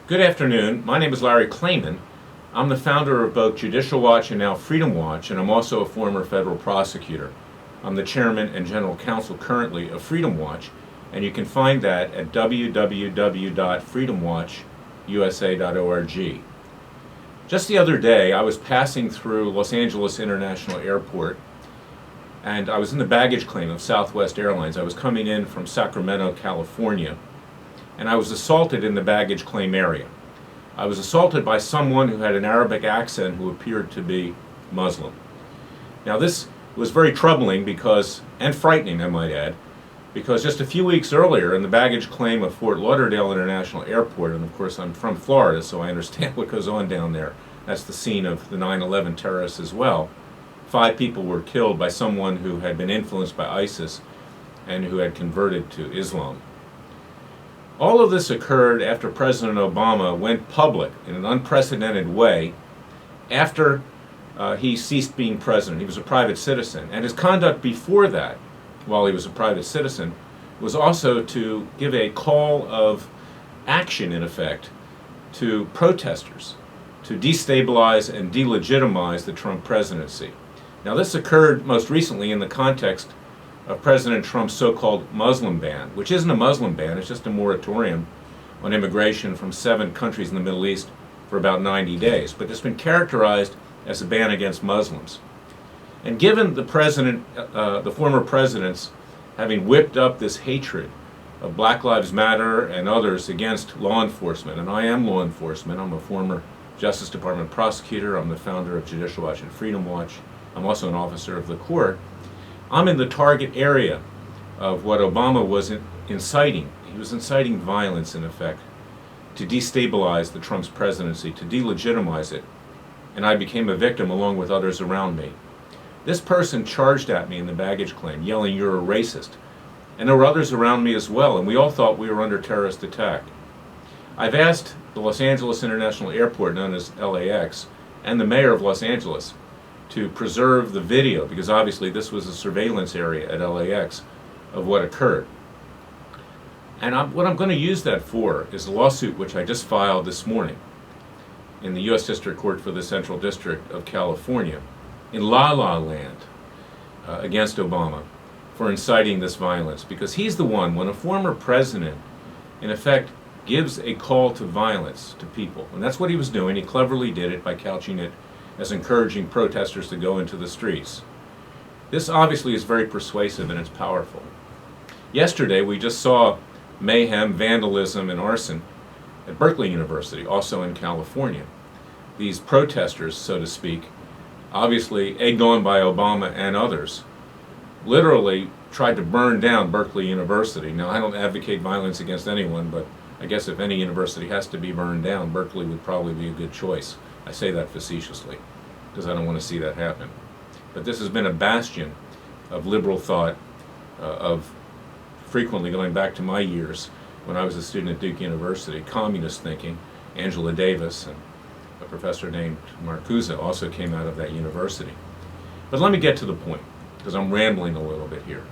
Good afternoon. My name is Larry Klayman. I'm the founder of both Judicial Watch and now Freedom Watch, and I'm also a former federal prosecutor. I'm the chairman and general counsel currently of Freedom Watch, and you can find that at www.freedomwatchusa.org. Just the other day, I was passing through Los Angeles International Airport, and I was in the baggage claim of Southwest Airlines. I was coming in from Sacramento, California, and I was assaulted in the baggage claim area. I was assaulted by someone who had an Arabic accent who appeared to be Muslim. Now this was very troubling and frightening, I might add, because just a few weeks earlier in the baggage claim of Fort Lauderdale International Airport, and of course I'm from Florida, so I understand what goes on down there. That's the scene of the 9/11 terrorists as well. 5 people were killed by someone who had been influenced by ISIS and who had converted to Islam. All of this occurred after President Obama went public in an unprecedented way after he ceased being president. He was a private citizen, and his conduct before that, while he was a private citizen, was also to give a call of action, in effect, to protesters to destabilize and delegitimize the Trump presidency. Now this occurred most recently in the context of President Trump's so-called Muslim ban, which isn't a Muslim ban, it's just a moratorium on immigration from 7 countries in the Middle East for about 90 days. But it's been characterized as a ban against Muslims. And given the former presidents having whipped up this hatred of Black Lives Matter and others against law enforcement, and I am law enforcement, I'm a former Justice Department prosecutor, I'm the founder of Judicial Watch and Freedom Watch, I'm also an officer of the court, I'm in the target area of what Obama was inciting. He was inciting violence, in effect, to destabilize the Trump's presidency, to delegitimize it, and I became a victim along with others around me. This person charged at me in the baggage claim, yelling, "You're a racist." And there were others around me as well, and we all thought we were under terrorist attack. I've asked the Los Angeles International Airport, known as LAX, and the mayor of Los Angeles to preserve the video, because obviously this was a surveillance area at LAX of what occurred. And what I'm going to use that for is a lawsuit which I just filed this morning in the U.S. District Court for the Central District of California in La La Land against Obama for inciting this violence, because he's the one, when a former president in effect gives a call to violence to people, and that's what he was doing. He cleverly did it by couching it as encouraging protesters to go into the streets. This obviously is very persuasive and it's powerful. Yesterday we just saw mayhem, vandalism, and arson at Berkeley University, also in California. These protesters, so to speak, obviously egged on by Obama and others, literally tried to burn down Berkeley University. Now, I don't advocate violence against anyone, but I guess if any university has to be burned down, Berkeley would probably be a good choice. I say that facetiously, because I don't want to see that happen. But this has been a bastion of liberal thought, of frequently going back to my years when I was a student at Duke University, communist thinking. Angela Davis and a professor named Marcuse also came out of that university. But let me get to the point, because I'm rambling a little bit here.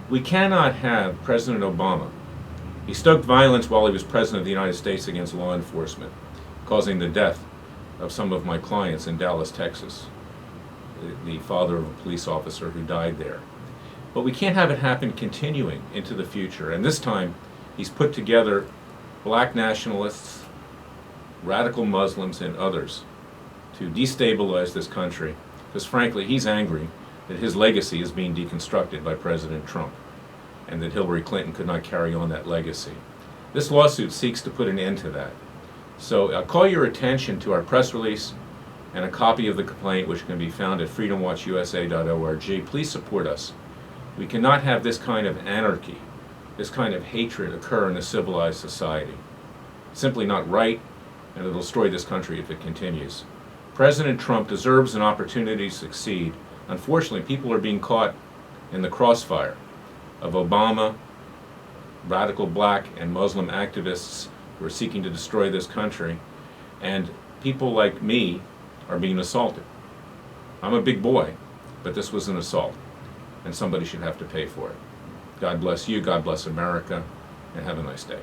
We cannot have President Obama. He stoked violence while he was president of the United States against law enforcement, causing the death of some of my clients in Dallas, Texas, the father of a police officer who died there. But we can't have it happen continuing into the future. And this time, he's put together black nationalists, radical Muslims, and others to destabilize this country, because frankly, he's angry that his legacy is being deconstructed by President Trump, and that Hillary Clinton could not carry on that legacy. This lawsuit seeks to put an end to that. So I'll call your attention to our press release and a copy of the complaint, which can be found at freedomwatchusa.org. Please support us. We cannot have this kind of anarchy, this kind of hatred occur in a civilized society. It's simply not right, and it'll destroy this country if it continues. President Trump deserves an opportunity to succeed. Unfortunately, people are being caught in the crossfire of Obama, radical black and Muslim activists who are seeking to destroy this country, and people like me are being assaulted. I'm a big boy, but this was an assault, and somebody should have to pay for it. God bless you, God bless America, and have a nice day.